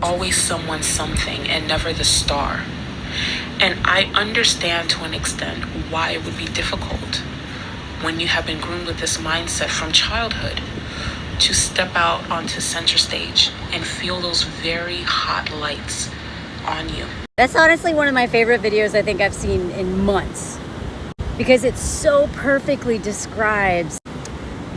always someone something and never the star. And I understand to an extent why it would be difficult when you have been groomed with this mindset from childhood to step out onto center stage and feel those very hot lights on you. That's honestly one of my favorite videos I think I've seen in months, because it so perfectly describes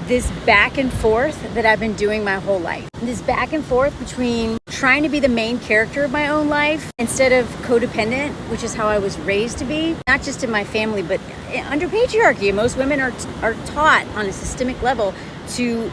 this back and forth that I've been doing my whole life. This back and forth between trying to be the main character of my own life instead of codependent, which is how I was raised to be, not just in my family, but under patriarchy. Most women are taught on a systemic level to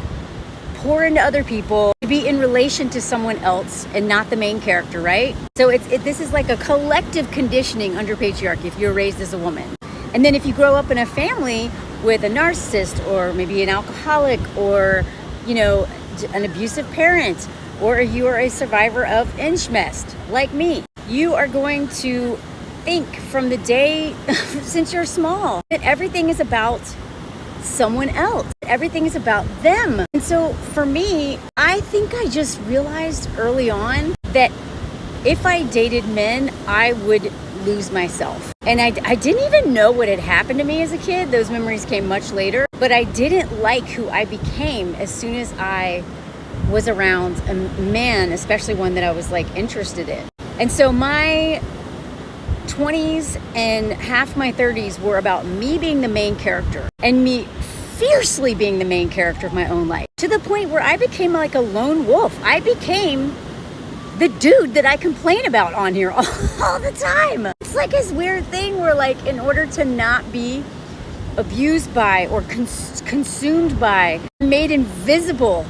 pour into other people, to be in relation to someone else and not the main character, right? So this is like a collective conditioning under patriarchy if you're raised as a woman. And then if you grow up in a family with a narcissist or maybe an alcoholic or, an abusive parent, or you are a survivor of incest like me, you are going to think from the day since you're small that everything is about someone else. Everything is about them. And so for me, I think I just realized early on that if I dated men, I would lose myself. And I didn't even know what had happened to me as a kid. Those memories came much later. But I didn't like who I became as soon as I was around a man, especially one that I was interested in. And so my 20s and half my 30s were about me being the main character and me fiercely being the main character of my own life, to the point where I became like a lone wolf. I became the dude that I complain about on here all the time. It's like this weird thing where in order to not be abused by or consumed by, made invisible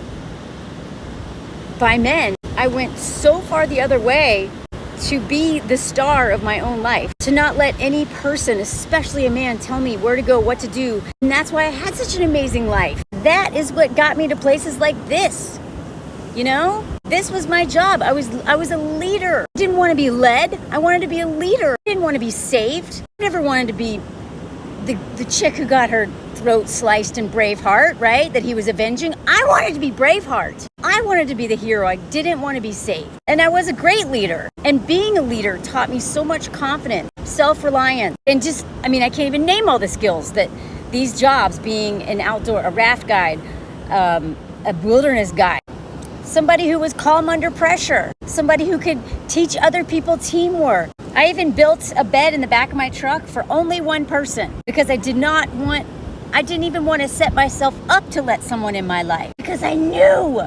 by men, I went so far the other way to be the star of my own life, to not let any person, especially a man, tell me where to go, what to do. And that's why I had such an amazing life. That is what got me to places like this. This was my job. I was a leader. I didn't want to be led. I wanted to be a leader. I didn't want to be saved. I never wanted to be the chick who got her throat sliced in Braveheart, right? That he was avenging. I wanted to be Braveheart. I wanted to be the hero. I didn't want to be saved. And I was a great leader. And being a leader taught me so much confidence, self-reliance, and I can't even name all the skills that these jobs, being a raft guide, a wilderness guide, somebody who was calm under pressure, somebody who could teach other people teamwork. I even built a bed in the back of my truck for only one person because I didn't even want to set myself up to let someone in my life, because I knew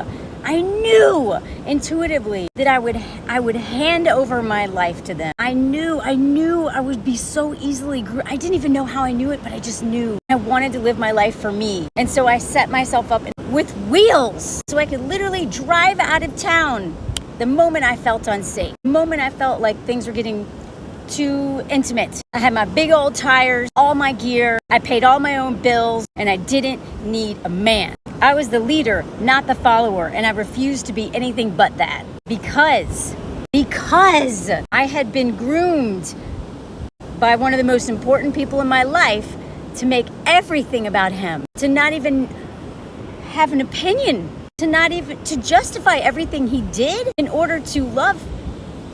intuitively that I would hand over my life to them. I knew I would be so easily I didn't even know how I knew it, but I just knew. I wanted to live my life for me. And so I set myself up with wheels so I could literally drive out of town the moment I felt unsafe, the moment I felt like things were getting too intimate. I had my big old tires, all my gear. I paid all my own bills, and I didn't need a man. I was the leader, not the follower, and I refused to be anything but that because I had been groomed by one of the most important people in my life to make everything about him, to not even have an opinion, to justify everything he did in order to love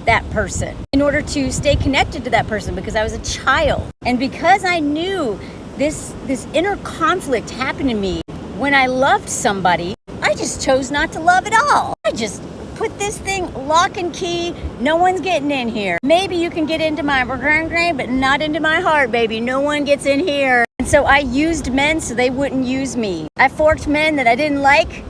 that person, in order to stay connected to that person, because I was a child. And because I knew this inner conflict happened in me when I loved somebody, I just chose not to love at all. I just put this thing lock and key. No one's getting in here. Maybe you can get into my brain, but not into my heart, baby. No one gets in here. And so I used men so they wouldn't use me. I forked men that I didn't like.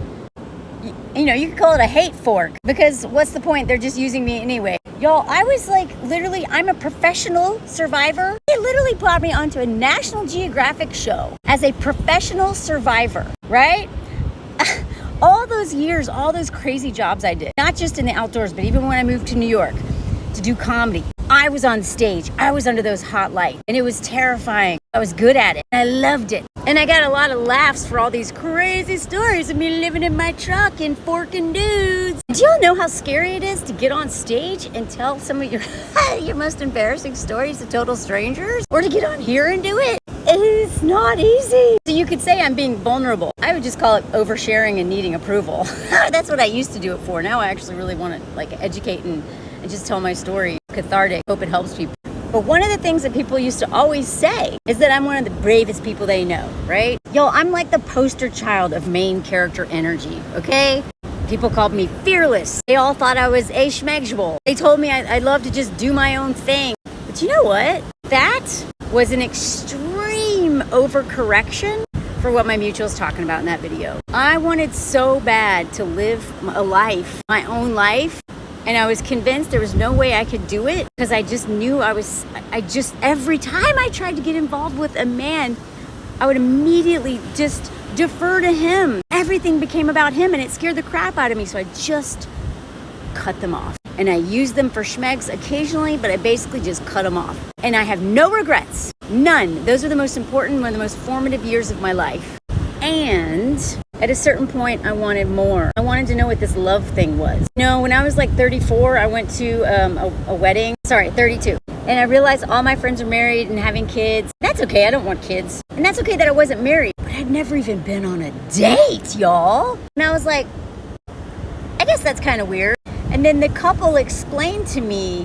You could call it a hate fork, because what's the point? They're just using me anyway. Y'all, I was literally, I'm a professional survivor. They literally brought me onto a National Geographic show as a professional survivor, right? All those years, all those crazy jobs I did, not just in the outdoors, but even when I moved to New York to do comedy, I was on stage. I was under those hot lights, and it was terrifying. I was good at it. I loved it. And I got a lot of laughs for all these crazy stories of me living in my truck and forking dudes. Do y'all know how scary it is to get on stage and tell some of your most embarrassing stories to total strangers? Or to get on here and do it? It's not easy. So you could say I'm being vulnerable. I would just call it oversharing and needing approval. That's what I used to do it for. Now I actually really want to like educate and just tell my story. Cathartic. Hope it helps people. But one of the things that people used to always say is that I'm one of the bravest people they know, right? Yo, I'm like the poster child of main character energy, okay? People called me fearless. They all thought I was ashmegable. They told me I'd love to just do my own thing. But you know what? That was an extreme overcorrection for what my mutual's talking about in that video. I wanted so bad to live a life, my own life, and I was convinced there was no way I could do it because I just knew every time I tried to get involved with a man, I would immediately just defer to him. Everything became about him and it scared the crap out of me. So I just cut them off. And I used them for schmegs occasionally, but I basically just cut them off. And I have no regrets. None. Those are the most important, one of the most formative years of my life. And at a certain point, I wanted more. I wanted to know what this love thing was. You know, when I was like 34, I went to a wedding. 32. And I realized all my friends are married and having kids. That's okay. I don't want kids. And that's okay that I wasn't married. But I'd never even been on a date, y'all. And I was like, I guess that's kind of weird. And then the couple explained to me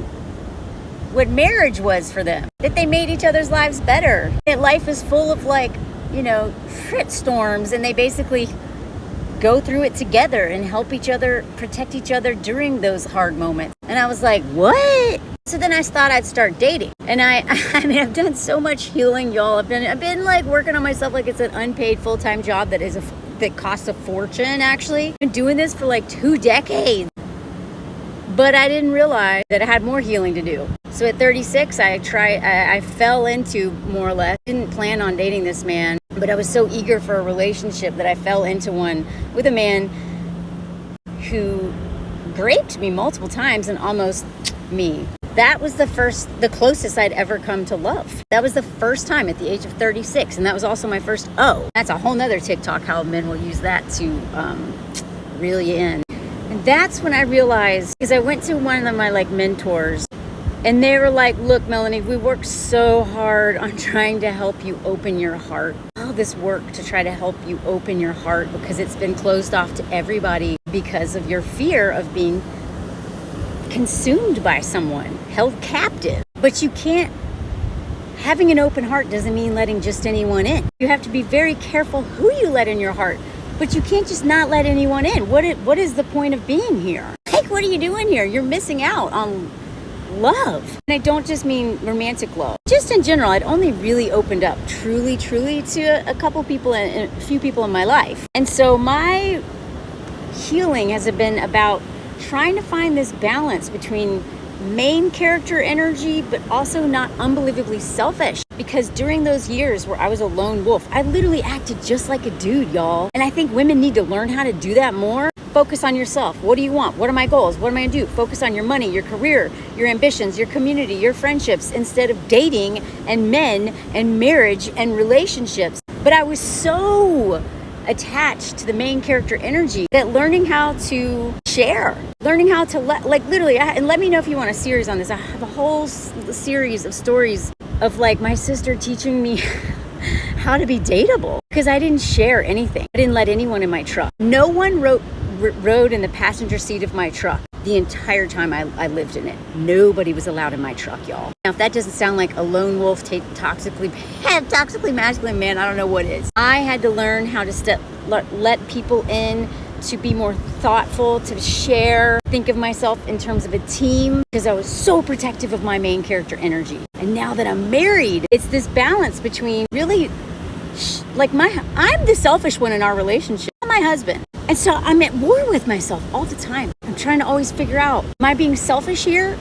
what marriage was for them. That they made each other's lives better. That life is full of like, you know, shit storms, and they basically go through it together and help each other, protect each other during those hard moments. And I was like, what? So then I thought I'd start dating. And I mean, I've done so much healing, y'all. I've been like working on myself like it's an unpaid full-time job that costs a fortune, actually. I've been doing this for like 2 decades. But I didn't realize that I had more healing to do. So at 36, I fell into, more or less, didn't plan on dating this man, but I was so eager for a relationship that I fell into one with a man who raped me multiple times and almost me. That was the closest I'd ever come to love. That was the first time at the age of 36. And that was also my first That's a whole nother TikTok, how men will use that to reel you in. And that's when I realized, because I went to one of my like mentors, and they were like, look, Melanie, we worked so hard on trying to help you open your heart. All this work to try to help you open your heart because it's been closed off to everybody because of your fear of being consumed by someone, held captive. But you can't, having an open heart doesn't mean letting just anyone in. You have to be very careful who you let in your heart, but you can't just not let anyone in. What is the point of being here? Like, what are you doing here? You're missing out on love. And I don't just mean romantic love. Just in general, I'd only really opened up truly to a couple people and a few people in my life. And so my healing has been about trying to find this balance between main character energy, but also not unbelievably selfish. Because during those years where I was a lone wolf, I literally acted just like a dude, y'all. And I think women need to learn how to do that more. Focus on yourself. What do you want? What are my goals? What am I gonna do? Focus on your money, your career, your ambitions, your community, your friendships, instead of dating and men and marriage and relationships. But I was so attached to the main character energy that learning how to share, learning how to and let me know if you want a series on this. I have a whole series of stories of like my sister teaching me how to be dateable because I didn't share anything. I didn't let anyone in my truck. No one rode in the passenger seat of my truck the entire time I lived in it. Nobody was allowed in my truck, y'all. Now, if that doesn't sound like a lone wolf, toxically masculine man, I don't know what is. I had to learn how to let people in, to be more thoughtful, to share, think of myself in terms of a team, because I was so protective of my main character energy. And now that I'm married, it's this balance between really, I'm the selfish one in our relationship. I'm my husband. And so I'm at war with myself all the time. I'm trying to always figure out, am I being selfish here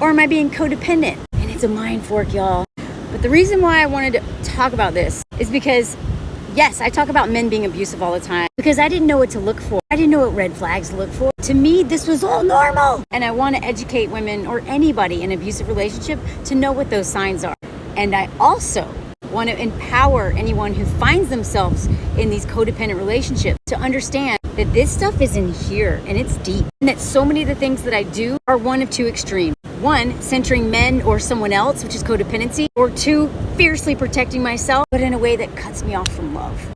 or am I being codependent? And it's a mind fork, y'all. But the reason why I wanted to talk about this is because, yes, I talk about men being abusive all the time because I didn't know what to look for. I didn't know what red flags to look for. To me, this was all normal. And I want to educate women or anybody in an abusive relationship to know what those signs are. And I also want to empower anyone who finds themselves in these codependent relationships to understand that this stuff is in here and it's deep. And that so many of the things that I do are one of two extremes. one, centering men or someone else, which is codependency, or two, fiercely protecting myself, but in a way that cuts me off from love.